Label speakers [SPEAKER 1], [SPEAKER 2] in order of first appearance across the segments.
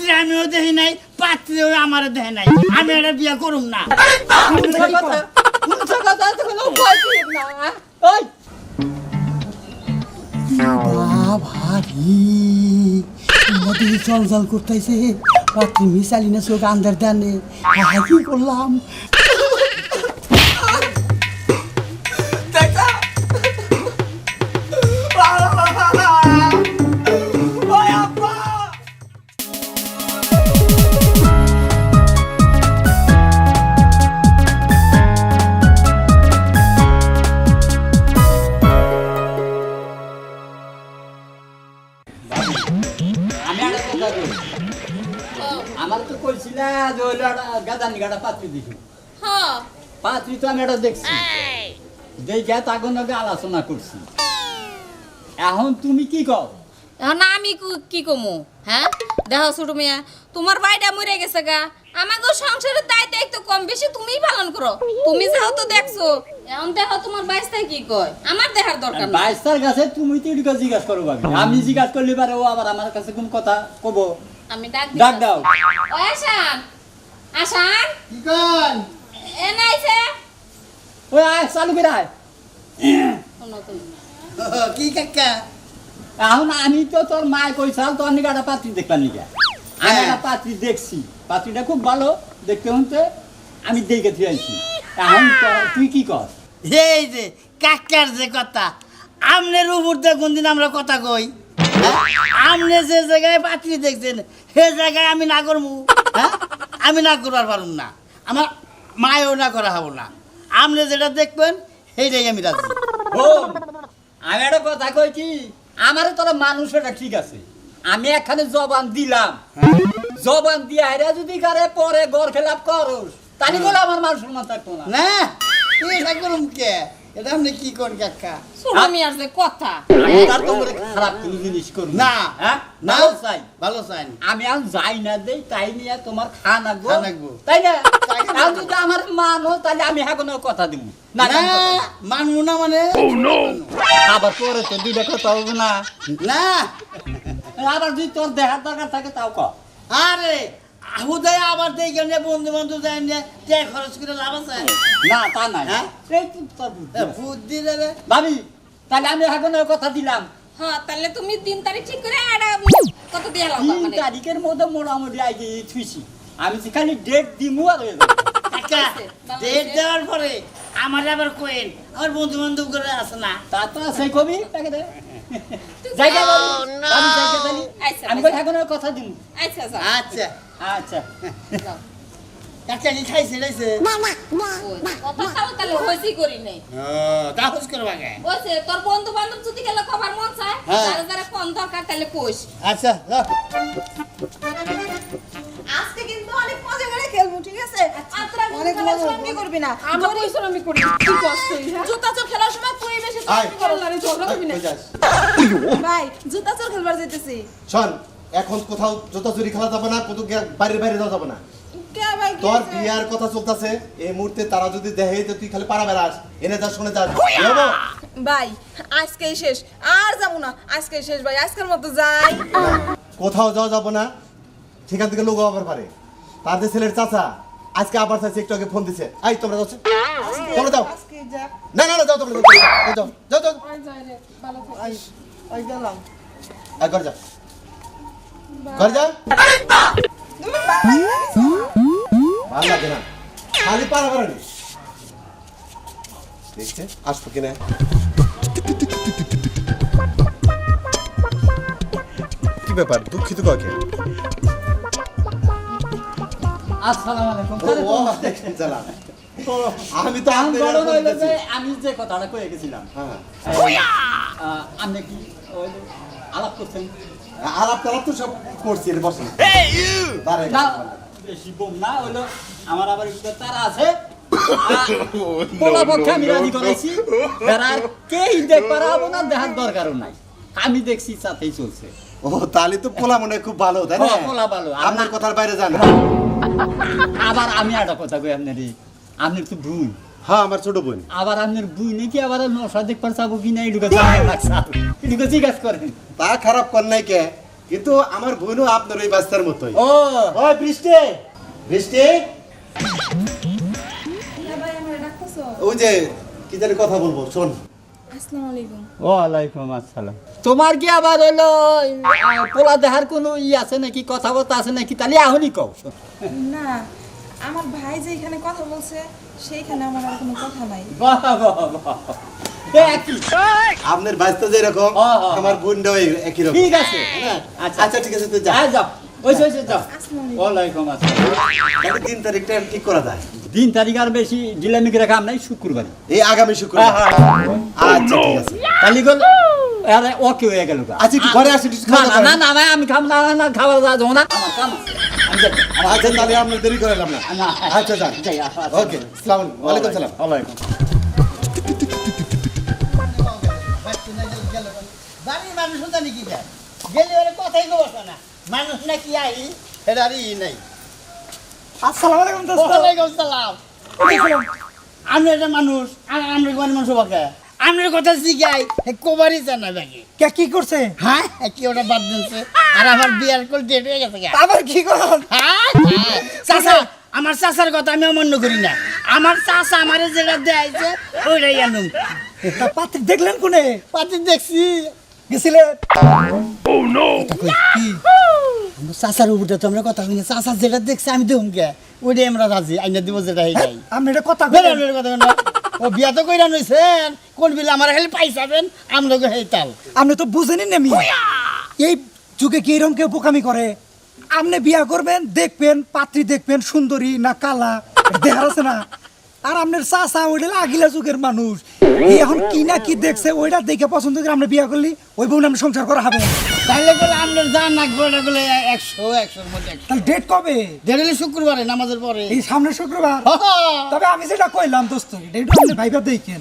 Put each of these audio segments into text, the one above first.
[SPEAKER 1] পাত্রী আমিও দেখি নাই, পাত্রীও আমারও দেখে নাই। আমি এটা বিয়ে করুম না।
[SPEAKER 2] জল জল করতেছে, পাত্রী মিশালি না চোখ আন্দার দানে, কি করলাম?
[SPEAKER 3] আমার তো কইছিলা যে ওই গাদানি গাড়া পাত্রী দিছি।
[SPEAKER 4] হ্যাঁ
[SPEAKER 3] পাত্রী তো আমি এটা দেখছি, দেখে তখন আগে আলোচনা করছি। এখন তুমি কি কও?
[SPEAKER 4] এখন আমি কি কমু? হ্যাঁ দেখো ছোট মিয়া, তোমার ভাইটা মরে গেছে গা, আমাকে সংসারের দায়িত্ব একটু কম বেশি তুমিই পালন করো। তুমি যেহেতু দেখছো, এখন দেখো তোমার বাইস্তায় কি কয়, আমার দেখার দরকার নাই।
[SPEAKER 3] বাইস্তার কাছে তুমি তো এটা জিজ্ঞাসা করো ভাবি, আমি জিজ্ঞাসা করলে পারে ও আবার আমার কাছে কোন কথা কব?
[SPEAKER 4] আমি ডাক
[SPEAKER 3] ডাক দাও।
[SPEAKER 4] ও আসান, আসান
[SPEAKER 2] কি কন?
[SPEAKER 4] এ নাইছে
[SPEAKER 3] ওই আয় চালু করে আয়।
[SPEAKER 4] শোনো তুমি,
[SPEAKER 2] কি কাকা?
[SPEAKER 3] এখন আমি তো তোর মায় কইছাল তোর নিকে একটা পাত্রী দেখলাম নিকে, আমি একটা পাত্রী দেখছি, পাত্রীটা খুব ভালো দেখতে হতে, আমি দেখে দিয়ে আইছি। এখন তুই কি কর?
[SPEAKER 1] এই যে কাকার যে কথা, আমনের উপর দিয়ে কোনদিন আমরা কথা কই? আমনে যে জায়গায় পাত্রী দেখছেন সে জায়গায় আমি না করবো? হ্যাঁ, আমি না করবার পারুম না, আমার মায়েও না করা হবো না। আমনে যেটা দেখবেন সেইটাই আমি রাজি।
[SPEAKER 3] শোন, আমি একটা কথা কইছি, আমারে তোরা মানুষ এটা ঠিক আছে, আমি একখানে জবান দিলাম, জবান দিয়ে আইরা যদি কারে পরে গড় খেলাপ করস তাহলে বলে আমার মান সম্মান থাকতো না।
[SPEAKER 1] না এটা করুম কে? এটা আপনি কি কোন কাকা?
[SPEAKER 4] ছোট মিয়ার যে কথা,
[SPEAKER 3] আমি তার তো করে খারাপ কোনো জিনিস করব
[SPEAKER 1] না,
[SPEAKER 3] হ্যাঁ
[SPEAKER 1] না
[SPEAKER 3] নাও চাই।
[SPEAKER 1] ভালো চাই।
[SPEAKER 3] আমি আর যাই না দেই তাই নিয়ে তোমার খান আগবো,
[SPEAKER 1] খান আঁকবো।
[SPEAKER 3] তাই না? আর যদি আমার মানো তাহলে আমি এখন কথা দিব না।
[SPEAKER 1] না মানবো না মানে
[SPEAKER 3] আবার পরে তো দুইটা কথা হবে না।
[SPEAKER 1] না।
[SPEAKER 3] আবার যদি তোর দেখার দরকার থাকে তাও ক।
[SPEAKER 1] আরে হুদায় আবার দেখে বন্ধু বান্ধব যায় না, টাকা খরচ করে লাভ আছে?
[SPEAKER 3] না তা নাই,
[SPEAKER 1] হ্যাঁ?
[SPEAKER 3] এই তো তোর বুদ্ধি।
[SPEAKER 1] বুদ্ধি রে।
[SPEAKER 3] ভাবি তাহলে আমি এখন কথা দিলাম,
[SPEAKER 4] হ্যাঁ তাহলে তুমি 3 তারিখ ঠিক করে একটা কত দিয়ে লাও
[SPEAKER 3] 3
[SPEAKER 4] মানে
[SPEAKER 3] তারিখের মধ্যে মোটামুটি আগে থুইছি, আমি খালি ডেট দিমু আর হয়ে যাবে।
[SPEAKER 1] কাকা ডেট দেওয়ার পরে আমার আবার কোয়েন আমার বন্ধু বান্ধব করে আসে না?
[SPEAKER 3] তা তো সেই কবি তাকে দে জায়গা বাবু, আমি জায়গা তালি
[SPEAKER 4] আচ্ছা,
[SPEAKER 3] আমি এখন কথা দিমু।
[SPEAKER 4] আচ্ছা আচ্ছা
[SPEAKER 1] আচ্ছা
[SPEAKER 3] আচ্ছা
[SPEAKER 4] যাও।
[SPEAKER 1] কাকা কি খাইছে লাইছে?
[SPEAKER 4] ওই, কথা খাও তাহলে হইছি করি নাই।
[SPEAKER 1] কাগজ করবা কে?
[SPEAKER 4] ওইছে তোর বন্ধু বান্ধব যদি গেলে খবর মন চায়,
[SPEAKER 1] হ্যাঁ।
[SPEAKER 4] যারা যারা কোন দরকার তাহলে কোষ।
[SPEAKER 1] আচ্ছা যাও।
[SPEAKER 5] আজকে কিন্তু অনেক মজা করে খেলবো, ঠিক আছে? আত্রা
[SPEAKER 2] অনেক
[SPEAKER 5] খেলার
[SPEAKER 2] মজা
[SPEAKER 5] সময় আমি করবি না।
[SPEAKER 4] আমার কইছন আমি করি কি কষ্ট হ্যাঁ
[SPEAKER 5] জুতা চোর খেলার সময় তুই বেশি
[SPEAKER 2] আয়।
[SPEAKER 5] তুই করো না, ঝগড়া করবি না। ভাই জুতা চোর খেলবার যাইতেছি।
[SPEAKER 6] শোন, এখন কোথাও জুতা চুরি খেলা যাবে না, কোথাও বাইরে বাইরে যাওয়া যাবে না।
[SPEAKER 5] কে ভাই কি
[SPEAKER 6] তোর
[SPEAKER 5] হয়েছে?
[SPEAKER 6] বিয়ার কথা চলতেছে, এই মুহূর্তে তারা যদি দেখে যে তুই খালি পাড়া বেড়াস, এনে যা শুনে যা যাবো।
[SPEAKER 5] ভাই আজকেই শেষ, আর যাবো না, আজকেই শেষ ভাই, আজকের মতো যাই।
[SPEAKER 6] কোথাও যাওয়া যাবে না, সেখান থেকে লোক আবার পারে। তার যে ছেলের চাচা আজকে আবার চাইছে, একটু আগে ফোন দিছে, আই তোমরা যাচ্ছ, তোমরা যাও।
[SPEAKER 5] আজকে যা।
[SPEAKER 6] না না না, যাও তোমরা, যাও যাও যাও যাও,
[SPEAKER 5] আর যাই রে, ভালো থাকিস।
[SPEAKER 6] আই আই গেলাম, আই ঘর যা, ঘর যা।
[SPEAKER 5] তুমি বাবা যাইছো?
[SPEAKER 6] ভালো লাগে না, খালি পাড়া বেড়ানি দেখছে, আসবো কিনা। কি ব্যাপার, দুঃখিত কাকে?
[SPEAKER 3] আসসালামু আলাইকুম।
[SPEAKER 6] আমি তো
[SPEAKER 3] এখন
[SPEAKER 6] আপনার
[SPEAKER 3] বড়
[SPEAKER 6] এরকম
[SPEAKER 3] হইলো যে
[SPEAKER 6] দেখছি।
[SPEAKER 3] আমি যে কথাটা কয়ে গেছিলাম,
[SPEAKER 6] হ্যাঁ,
[SPEAKER 3] আপনি কি ওই আলাপ করছেন?
[SPEAKER 6] আলাপ টালাপ তো সব করছি, এর বসেন। দাঁড়ায়
[SPEAKER 3] না
[SPEAKER 6] গেছে।
[SPEAKER 3] বেশি বোম না হইলো, আমার আবার একটু তারা আছে, পোলা পক্ষে আমি রাজি করেছি, এরা আর কেই দেখ পারাবো না, দেখার দরকারও নাই, আমি দেখছি সাথেই চলছে।
[SPEAKER 6] ও তাহলে তো পোলা মনে হয় খুব ভালো, তাই না?
[SPEAKER 3] হ্যাঁ, পোলা ভালো।
[SPEAKER 6] আপনার কথার বাইরে যান।
[SPEAKER 3] আবার আমি একটা কথা কই আপনারই, আপনার তো ভুল,
[SPEAKER 6] হ্যাঁ, আমার ছোট বোন।
[SPEAKER 3] আবার আপনার বুই নাকি আবার নশা দেখবার চাবো কি না এটুকু জিজ্ঞাসা করেন।
[SPEAKER 6] তা খারাপ কর নাই কে, কিন্তু আমার বোনও আপনার ওই বাচ্চার মতোই।
[SPEAKER 1] ও
[SPEAKER 6] ওই বৃষ্টি, বৃষ্টি,
[SPEAKER 5] হ্যাঁ ভাই আমার ডাকতেছো?
[SPEAKER 6] ওই যে কি জানি কথা বলবো, শোন।
[SPEAKER 5] আসসালামু আলাইকুম।
[SPEAKER 1] ওয়ালাইকুম আসসালাম।
[SPEAKER 3] তোমার কি আবার হইলো পোলা দেহার কোনো আছে নাকি, কথাবার্তা আছে নাকি? তাহলে এখনই কও।
[SPEAKER 5] না, আমার ভাই যে এখানে কথা বলছে সেইখানে আমার আর কোনো কথা নাই।
[SPEAKER 3] বাহ বাহ বাহ, একই।
[SPEAKER 6] আপনার বাচ্চা যেরকম
[SPEAKER 3] হ্যাঁ, হ্যাঁ।
[SPEAKER 6] আমার বোনটাও একই রকম।
[SPEAKER 3] ঠিক আছে,
[SPEAKER 6] হ্যাঁ,
[SPEAKER 3] আচ্ছা
[SPEAKER 6] আচ্ছা ঠিক আছে, তুই যা।
[SPEAKER 3] যাও, ওই যাও।
[SPEAKER 5] আসসালামু আলাইকুম।
[SPEAKER 3] ওয়ালাইকুম আসসালাম।
[SPEAKER 6] তাহলে 3 তারিখটা ঠিক করা যায়,
[SPEAKER 3] দিন তারিখ আর বেশি ডিলামি করে কাম নাই, শুক্রবার।
[SPEAKER 6] এই আগামী শুক্রবার। আচ্ছা ঠিক আছে।
[SPEAKER 3] তাহলে গেল আরে ওকে হয়ে গেল।
[SPEAKER 6] আচ্ছা একটু ঘরে আসি, একটু
[SPEAKER 3] না
[SPEAKER 6] খাওয়া
[SPEAKER 3] না
[SPEAKER 6] দাওয়া
[SPEAKER 3] না না, আমি খাম না, না খাবার যাবো না, আমার কাম আছে। আমি যাই।
[SPEAKER 6] আচ্ছা তাহলে আমরা দেরি করালাম না।
[SPEAKER 3] না,
[SPEAKER 6] আচ্ছা যান।
[SPEAKER 3] যাই, আচ্ছা।
[SPEAKER 6] ওকে, আসসালামু আলাইকুম। ওয়ালাইকুম সালাম।
[SPEAKER 3] ওয়ালাইকুম।
[SPEAKER 1] বাড়ির মানুষ জানি কি যায় গেলে ওরা কথাই বসে না, মানুষ নাকি আই এটারই নাই।
[SPEAKER 2] আসসালামু আলাইকুম দোস্ত।
[SPEAKER 1] ওয়ালাইকুম সালাম। আমি একটা মানুষ, আমরা গরিব মানুষ বাকে আপনার কথা শিখাই কোবারই জানা ব্যাগে।
[SPEAKER 2] কে কি করছে?
[SPEAKER 1] হ্যাঁ কি ওটা বাদ দিচ্ছে, আর আমার বিয়ার কোল ডেট হয়ে গেছে।
[SPEAKER 2] আবার কি করন?
[SPEAKER 1] হ্যাঁ চাচা, আমার চাচার কথা আমি অমান্য করি না। আমার চাচা আমারে যেটা দেয়াইছে ওইটাই আনুম।
[SPEAKER 2] তা পাত্রী দেখলেন কোনে?
[SPEAKER 1] পাতি দেখছি
[SPEAKER 2] গেছিলেন?
[SPEAKER 1] আমার চাচার উপরে তো আমরা কথা কই না, চাচা যেটা দেখছে আমি দেখুন কে ওইটাই আমরা রাজি আইনা দিব যেটা হয়ে যায়।
[SPEAKER 2] আমি এটা কথা
[SPEAKER 1] বের
[SPEAKER 2] কইলেন।
[SPEAKER 1] আপনার কথা না, ও বিয়া তো কইরা নইছেন, কোন বিলে আমার খালি পাইছাবেন আমরা হেই তাল।
[SPEAKER 2] আপনি তো বুঝেনি না মিয়া, এই যুগে কি এরকম কেউ বোকামি করে? আপনি বিয়া করবেন, দেখবেন পাত্রী দেখবেন সুন্দরী না কালা, দেখার আছে না। আর আপনার চাচা ওইটা আগিলা যুগের মানুষ, এই এখন কি না কি দেখছে ওইটা দেখে পছন্দ করে আমরা বিয়া করলি ওই বউ আমরা সংসার করা হবে।
[SPEAKER 1] তাইলে বলে আপনার জান নাকবো এটা বলে 100-100-র মধ্যে 100।
[SPEAKER 2] তাহলে ডেট কবে?
[SPEAKER 1] দেখলি শুক্রবারে নামাজের পরে।
[SPEAKER 2] এই সামনের শুক্রবার। তবে আমি যেটা কইলাম দোস্ত, এটা আপনি ভাইবা দেখেন।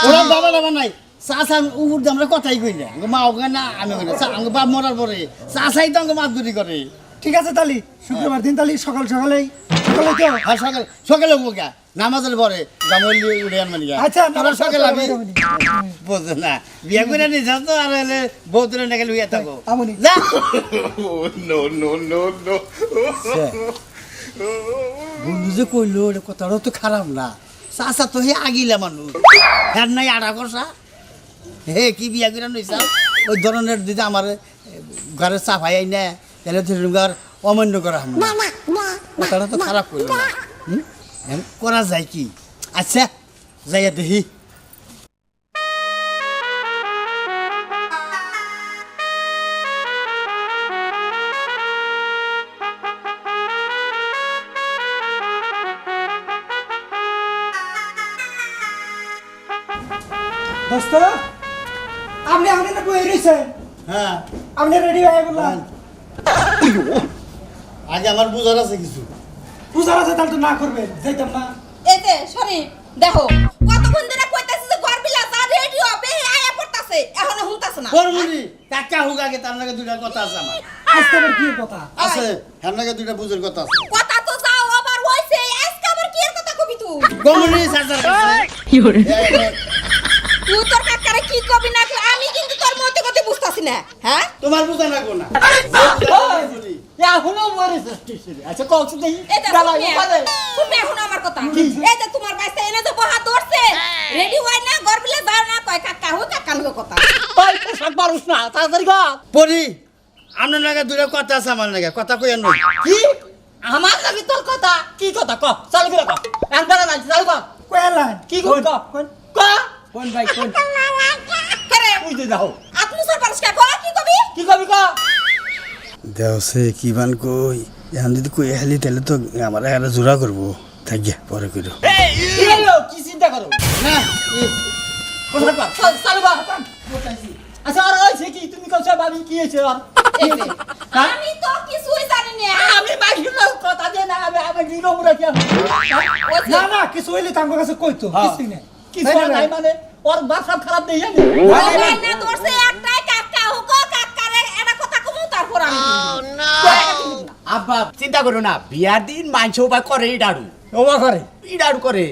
[SPEAKER 1] ওরা বাবা নাই চাচা উপর দিয়ে আমরা কথাই কই না, মা ওকে না আমি কই না, আমার বাপ মরার পরে চাচাই তো আমাকে মাতদুরি করে।
[SPEAKER 2] ঠিক আছে তাহলে শুক্রবার দিন তাহলে সকাল সকালেই সকালে কেউ
[SPEAKER 1] আর সকালে বোকা নামাজের পরে জামলি উড়ে আনবেন।
[SPEAKER 2] আচ্ছা,
[SPEAKER 1] তোরা সকালে আমি
[SPEAKER 2] সকালে
[SPEAKER 1] বোঝো না বিয়া করে নিছ তো, আর হলে বউ তুলে নাকি লুইয়া থাকো
[SPEAKER 2] আমনি।
[SPEAKER 1] যা। বন্ধু যে কইলো এটা কথাটা তো খারাপ না, চাচা তো হে আগিলা মানুষ, হ্যাঁ নাই আড়া কষা হে কি বিয়া করে নইছা ওই ধরনের যদি আমার ঘরে চাফাই আই না তাহলে ধর অমান্য করা হবে না। কথাটা তো খারাপ করলো না, এখন করা যায় কি? আচ্ছা যাইয়া দেখি।
[SPEAKER 2] দোস্ত আপনি আপনি না কই রইছেন?
[SPEAKER 1] হ্যাঁ
[SPEAKER 2] আপনি রেডি হয়ে বললাম।
[SPEAKER 1] আগে আমার বুঝার আছে কিছু।
[SPEAKER 2] পূজার আছে তাহলে তো না করবেন, যাইতাম না।
[SPEAKER 4] এই যে সরি দেখো কতক্ষণ ধরে কইতাছি যে ঘর বিলা যা রেডি হবে আয়া পড়তাছে এখনো হুনতাছে না।
[SPEAKER 1] করবুনি কাকা হুক আগে, তার নাকি দুইটা কথা আছে আমার।
[SPEAKER 2] আজকে আবার কি কথা?
[SPEAKER 1] আছে হ্যাঁ নাকি দুইটা বুঝার কথা আছে।
[SPEAKER 4] কথা তো যাও আবার হইছে আজকে আবার কি এর কথা কবি তুই?
[SPEAKER 1] গমনি চাচার কাছে
[SPEAKER 4] তুই তোর কাকারে কি কবি না কবি, আমি কিন্তু তোর মতে কথা বুঝতাছি না। হ্যাঁ
[SPEAKER 1] তোমার বুঝা না কোনা।
[SPEAKER 3] এখনো মরেছে। আচ্ছা কওছ দেখি।
[SPEAKER 4] এই যে তুমি এখন আমার কথা এই যে তোমার বাইসা এনে যে বহা ধরছে রেডি হয় না ঘর বিলা যাও না কয় কাকা হো কাকা নো কথা।
[SPEAKER 3] ভাই পোশাক পারুস না, তাড়াতাড়ি কর।
[SPEAKER 1] পরি আপনার নাকি দুইটা কথা আছে আমার নাকি, কথা কই আনো
[SPEAKER 3] কি আমার লাগি তোর কথা? কি কথা ক? চালু করে ক। একবার না চালু কর।
[SPEAKER 2] কইলাম
[SPEAKER 3] কি কই ক? ক।
[SPEAKER 2] কোন ভাই কোন?
[SPEAKER 4] করে
[SPEAKER 3] বুঝতে দাও।
[SPEAKER 4] আত্মসর পারস কা কয় কি কবি?
[SPEAKER 3] কি কবি ক?
[SPEAKER 7] দেওসে কি বান কই এখন যদি কই হেলি তাহলে তো আমার একটা জোড়া করবো, থাকিয়া পরে কইরো।
[SPEAKER 3] কি হলো? কি চিন্তা করো?
[SPEAKER 1] না
[SPEAKER 3] পোশাক পার। চালু কর। আচ্ছা আর হইছে কি? তুমি কইছো ভাবি কি হইছে আর?
[SPEAKER 4] এই যে, আমি তো কিছুই জানি না।
[SPEAKER 3] আমি মাইশুর কথা দে না, আমি নিরমরা কি?
[SPEAKER 2] না না কিছু হইলে তাঙ্গ কাছে কইতো কিছু না।
[SPEAKER 3] কিছু নাই মানে ওর বাসা খারাপ দেই জানি।
[SPEAKER 4] ওই না ধরছে একটাই কাকা হুকো কাকারে এটা কথা কমু তারপর আমি
[SPEAKER 8] আব্বা চিন্তা করো না, বিয়ার দিন মাংস বা করে ইডাড়ু
[SPEAKER 3] ওবা করে।
[SPEAKER 8] ইডাড়ু করে।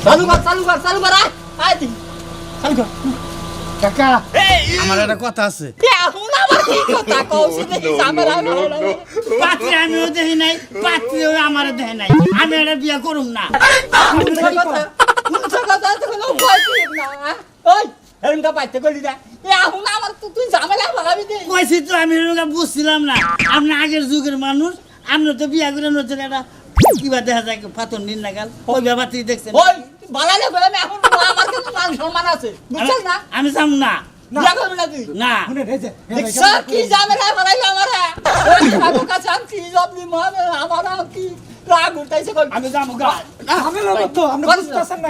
[SPEAKER 3] চালু কর চালু কর চালু কর আয় তুই চালু কর
[SPEAKER 7] কাকা আমার একটা কথা আছে।
[SPEAKER 3] এখন আবার কি কথা কওছ দেখি ঝামেলা হলো
[SPEAKER 1] পাত্রী আমিও দেখি নাই, পাত্রীও আমার দেখে নাই। আমি এটা বিয়া করুম না।
[SPEAKER 3] এরকম পাইতে করলি না এখন আমার তুই ঝামেলা ভাগাবি দে
[SPEAKER 1] কইছি তো আমি এরকম বুঝছিলাম না। আপনি আগের যুগের মানুষ, আপনি তো বিয়া করে নতুন একটা কিবা দেখা যায় ফাতন নিন নাগাল ওই ব্যাপারটি দেখছেন।
[SPEAKER 3] ওই বালালে বলে আমি এখন আমার কাছে মান সম্মান আছে বুঝছিস না
[SPEAKER 1] আমি যাম না।
[SPEAKER 3] বিয়া করবি না তুই
[SPEAKER 1] না
[SPEAKER 2] শুনেন এই যে
[SPEAKER 3] দেখছ কি ঝামেলা ভাগাইলো আমারে ওই ঠাকুর কাছে আমি কি জবনি মহাবে আমার কি রাগ উঠাইছে কই
[SPEAKER 1] আমি যাবো গা।
[SPEAKER 2] ঝামেলা করতো আপনি বুঝতেছেন না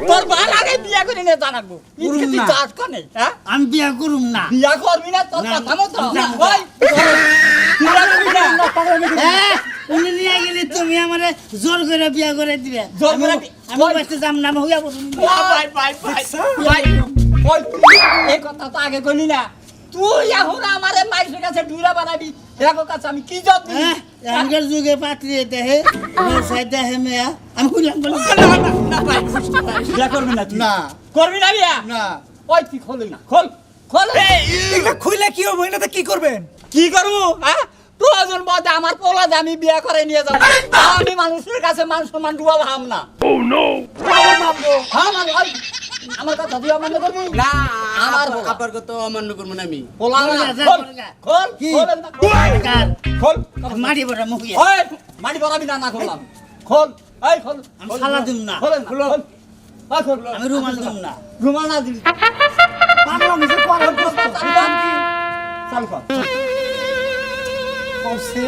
[SPEAKER 3] তোর বাল আগে বিয়া করে নিয়ে জানাবো ইনকে তুই চাষ কনে হ্যাঁ
[SPEAKER 1] আমি বিয়া করুম না।
[SPEAKER 3] বিয়া করবি না তোর
[SPEAKER 1] না,
[SPEAKER 3] কথা মতো
[SPEAKER 1] না,
[SPEAKER 3] ওই বিয়া করবি না
[SPEAKER 1] হ্যাঁ, উনি নিয়ে গেলে তুমি আমারে জোর করে বিয়া করে দিবে।
[SPEAKER 3] জোর করে
[SPEAKER 1] আমি বাঁচতে যাম না, আমি হইয়া বসুন।
[SPEAKER 3] ভাই ভাই ভাই ভাই ওই এই কথা তো আগে কইলি না তুই এখন আমারে মাইসের কাছে ডুরা বানাবি এরকম কাছে আমি কি জব দিই
[SPEAKER 1] হ্যাঁ, এখনকার যুগে পাত্রী দেহে ব্যবসায় দেহে মেয়া আমি কইলাম বলি
[SPEAKER 3] না ভাই বিয়া করবি না তুই
[SPEAKER 1] না
[SPEAKER 3] করবি না বিয়া
[SPEAKER 1] না
[SPEAKER 3] ওই তুই খোল না খোল খোল
[SPEAKER 2] এটা খুইলে কি হবে এটাতে কি করবেন?
[SPEAKER 3] কি করবো হ্যাঁ প্রয়োজন বলতে আমার পোলা আমি বিয়া করে নিয়ে যাবো আমি মানুষের কাছে মান সম্মান ডুবা ভাব না হ্যাঁ মানে ওই আমার কথা তুই অমান্য করবি
[SPEAKER 8] না
[SPEAKER 3] আমার
[SPEAKER 8] আমার আব্বার কথা অমান্য করবো না আমি।
[SPEAKER 3] পোলা না
[SPEAKER 1] যা,
[SPEAKER 3] খোল
[SPEAKER 1] যা,
[SPEAKER 3] খোল
[SPEAKER 1] কি?
[SPEAKER 3] খোল না,
[SPEAKER 1] কার
[SPEAKER 3] খোল
[SPEAKER 1] মাটি বড় মুখিয়ে
[SPEAKER 3] ওই মাটি বরাবি না না খোলাম খোল এই খোল
[SPEAKER 1] আমি খালা দিম না।
[SPEAKER 3] খোল খোল ওই খোল
[SPEAKER 1] আমি রুমাল দিম না।
[SPEAKER 3] রুমাল না দিবি
[SPEAKER 2] পাগলা মিছে পাগল দোস্ত
[SPEAKER 3] চালু কর
[SPEAKER 2] কইছে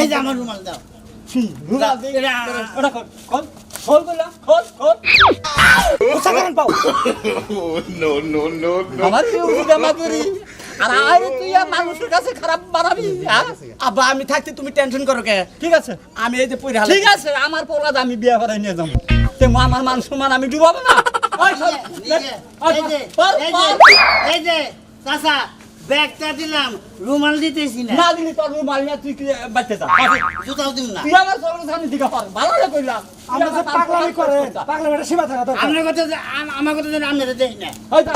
[SPEAKER 1] এই যে আমার রুমাল দাও।
[SPEAKER 3] রুমাল দে ওটা খোল খোল খোল কইলা খোল খোল
[SPEAKER 2] ওসা করেন পাও
[SPEAKER 3] আমার কি উঠে মাগুরি আর আয় তুই আর মানুষের কাছে খারাপ বানাবি হ্যাঁ
[SPEAKER 8] আব্বা আমি থাকতে তুমি টেনশন করো কে?
[SPEAKER 3] ঠিক আছে
[SPEAKER 8] আমি এই যে পড়ে
[SPEAKER 3] ঠিক আছে আমার পোলাদ আমি বিয়ে করে নিয়ে যাবো তে আমার মান সম্মান আমি ডুবাবো না ওই খোল,
[SPEAKER 1] এই যে
[SPEAKER 3] পর,
[SPEAKER 1] এই
[SPEAKER 3] পর।
[SPEAKER 1] যে এই যে চাচা ব্যাগটা দিলাম, রুমাল দিতেছি না।
[SPEAKER 3] না দিলি তোর রুমাল নিয়ে তুই কি বাচ্চা যা
[SPEAKER 1] জুতাও দিম না।
[SPEAKER 3] তুই আমার চোখের সামনে দিকে পার ভালো করে কইলাম
[SPEAKER 2] আমরা যে পাগলামি করে পাগলামিটা সীমা থাকা দরকার।
[SPEAKER 1] আমার কথা যে আমার কথা যেন আপনারা দেখি না।
[SPEAKER 3] ওই যা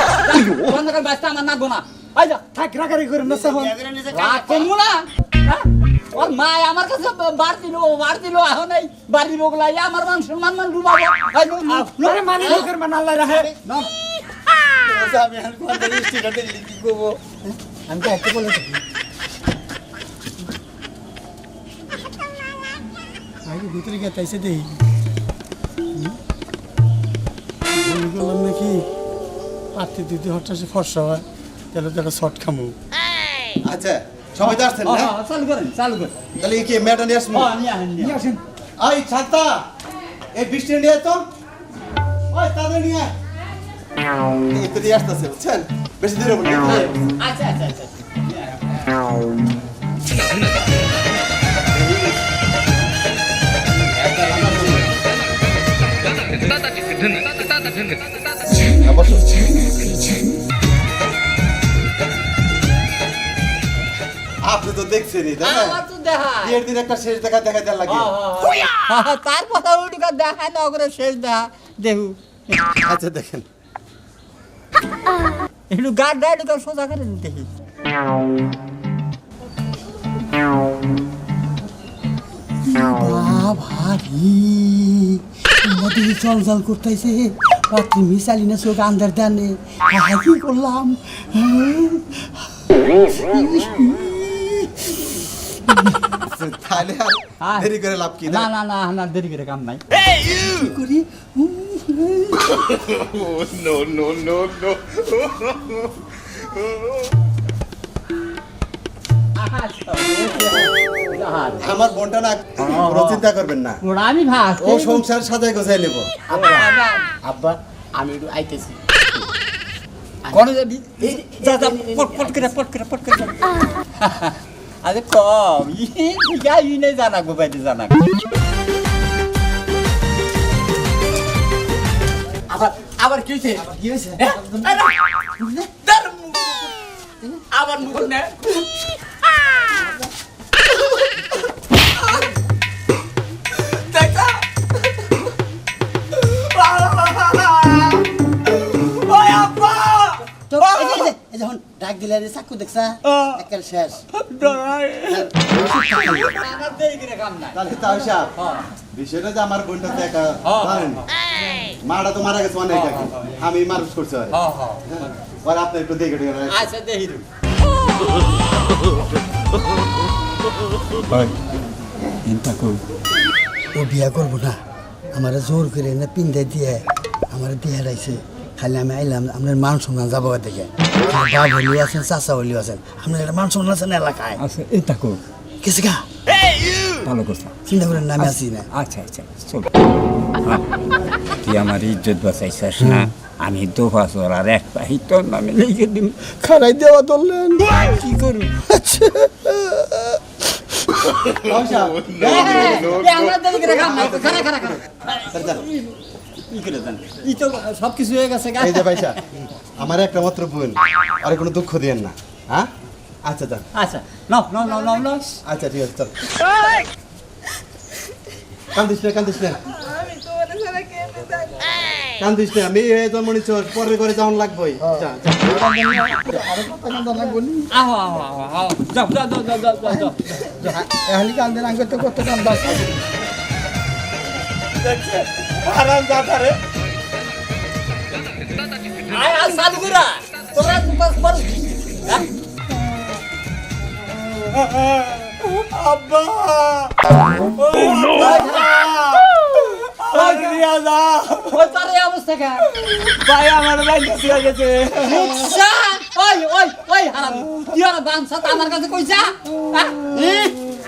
[SPEAKER 3] বন্ধ করে বাচ্চা আমার নাগবো না ওই যা
[SPEAKER 2] থাক রাগারি করেন না সাহন।
[SPEAKER 1] বিয়া করে নিয়ে যা
[SPEAKER 3] রাগ করবো না হ্যাঁ? ওর মা আমার কাছে বার দিল এখন এই বাড়ি বগলাই আমার মান সম্মান মান ডুবাবো
[SPEAKER 2] আরে মানি লোকের মান আল্লাহ রাখে।
[SPEAKER 1] আমি আর কথা দৃষ্টিটা দিলি কি করবো?
[SPEAKER 2] আমি তো একটা বলে থাকি
[SPEAKER 7] আগে ভিতরে গিয়ে তাইছে দেই বলি করলাম নাকি পাত্তি দিদি হঠাৎ ফর্সা হয় তাহলে তো একটা শর্ট খামু।
[SPEAKER 6] আচ্ছা সবাই তো আসছেন না?
[SPEAKER 3] চালু করেন চালু করেন
[SPEAKER 6] তাহলে কি মেয়েটা নিয়ে আসবো?
[SPEAKER 3] নিয়ে আসেন নিয়ে
[SPEAKER 2] নিয়ে আসেন।
[SPEAKER 6] আই ছাতা এই বৃষ্টি নিয়ে আয় তো ওই তাদের নিয়ে আয়। এই তো দিয়ে আসতেছে বুঝছেন বেশি দূরে বলি
[SPEAKER 3] আচ্ছা আচ্ছা আচ্ছা
[SPEAKER 6] আপনি তো দেখছেনই তাই না?
[SPEAKER 3] আমার তো দেখা
[SPEAKER 6] বিয়ের দিন একটা শেষ দেখা দেওয়ার লাগে
[SPEAKER 3] তারপর ওইটুকু দেখায় না করে শেষ দেখা দেখু
[SPEAKER 6] আচ্ছা দেখেন
[SPEAKER 3] একটু গাড় দেয় একটু সোজা করে দেখি
[SPEAKER 7] ভারী নদী জল জল করতেছে রাত্রি মিশালি না চোখ আন্দার দানে কি করলাম
[SPEAKER 6] তাহলে আর দেরি করে লাভ কি
[SPEAKER 3] না না না না দেরি করে কাম নাই
[SPEAKER 7] কি করি
[SPEAKER 6] আমার বোনটা না কোনো চিন্তা করবেন না
[SPEAKER 3] আমি ভাস
[SPEAKER 6] ও সংসার সাজায় গোছায় নেব
[SPEAKER 8] আব্বা আমি একটু আইতেছি।
[SPEAKER 3] কোন যাবি যা যা পট পট করে যা। আরে কম ই নেই জানাকবো বাইরে জানাক
[SPEAKER 8] আবার আবার কি হয়েছে
[SPEAKER 1] কি হয়েছে
[SPEAKER 8] আবার মুখ নে দেখা ওই আব্বা
[SPEAKER 1] তো এই যখন ডাক দিলে রে চাকু দেখছা একের শেষ
[SPEAKER 3] আমার দেরি করে কাম নাই
[SPEAKER 6] তাহলে তাও সাহেব
[SPEAKER 3] হ্যাঁ
[SPEAKER 6] বিষয়টা যে আমার বোনটা তো একা
[SPEAKER 3] হ্যাঁ।
[SPEAKER 6] জানেন মাটা তো মারা গেছে অনেক আগে আমি মানুষ করছি আরে
[SPEAKER 3] হ্যাঁ হ্যাঁ
[SPEAKER 6] আর আপনি একটু দেখে দেখে রাখেন।
[SPEAKER 3] আচ্ছা দেখি রু
[SPEAKER 7] ও বিয়া করবো না আমার জোর করে না পিন্ধে দিয়ে আমার দিয়ে হারাইছে খালি আমি আইলাম আপনার মান সম্মান যাবো দেখে আমার বাপ হলিও আছেন চাচা হলিও আছেন আপনার একটা মান সম্মান আছেন এলাকায়
[SPEAKER 9] আচ্ছা এটা কর
[SPEAKER 7] কেসে গা
[SPEAKER 9] ভালো করছা
[SPEAKER 7] চিন্তা করেন না আমি আছি না
[SPEAKER 9] আচ্ছা আচ্ছা চল তুই আমার ইজ্জত বাঁচাইছিস না আমি দোফা চোর আর এক পাহি তোর নামে লিখে দিন খারাই দেওয়া ধরলেন কি করু
[SPEAKER 6] তাও সাহেব,
[SPEAKER 3] আমার দেরি করে কাম নাই খারা খারা খারা
[SPEAKER 6] স্যার, স্যার,
[SPEAKER 3] ই করে দেন ই তো সব কিছু হয়ে গেছে গা
[SPEAKER 6] এই যে ভাইসা আমার একটা মাত্র বোন আরে কোনো দুঃখ দিয়েন না হ্যাঁ আচ্ছা যান
[SPEAKER 3] আচ্ছা নাও নাও নাও নাও নাও
[SPEAKER 6] আচ্ছা ঠিক আছে চল কান্দিস না কান্দিস না
[SPEAKER 5] আমি তোমার ছাড়া কেমনে যাই
[SPEAKER 6] কান্দিস না আমি জন্ম নিচ্ছ পরের ঘরে যাওয়ান লাগবেই যা যা
[SPEAKER 3] আহো আহো আহো আহো যাও যাও যাও যাও যাও যাও
[SPEAKER 7] এখানে কান্দেন আগে তো কত কান্দা
[SPEAKER 6] আরাম যাতা রে
[SPEAKER 3] আয় আয় সাধুগুরা তোরা পাস পাস হ্যাঁ
[SPEAKER 6] আব্বা
[SPEAKER 3] ওই তার এই অবস্থা কা
[SPEAKER 6] ভাই আমার ভাই গেছে গেছে
[SPEAKER 3] রিকশা ওই ওই ওই হারাম কি আর বানসা আমার কাছে কইছা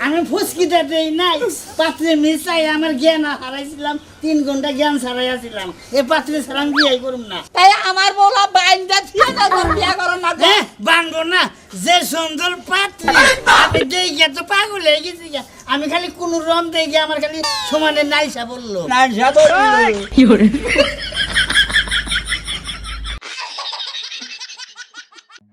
[SPEAKER 1] আমি ফুসকিটা দেই নাই পাত্রে মিশাই আমার জ্ঞান হারাইছিলাম 3 ঘন্টা জ্ঞান হারাইছিলাম এ পাত্রে সালাম বিয়াই করুম না
[SPEAKER 3] তাই আমার বলা বাইন্দা থিয়া না বিয়া করো না
[SPEAKER 1] হ্যাঁ বানবো না যে সুন্দর পাত্রে আমি দেখে তো পাগল হয়ে গেছি গা। আমি খালি কোন রম দেখে আমার খালি সমানে নাইসা বললো
[SPEAKER 3] না যা তো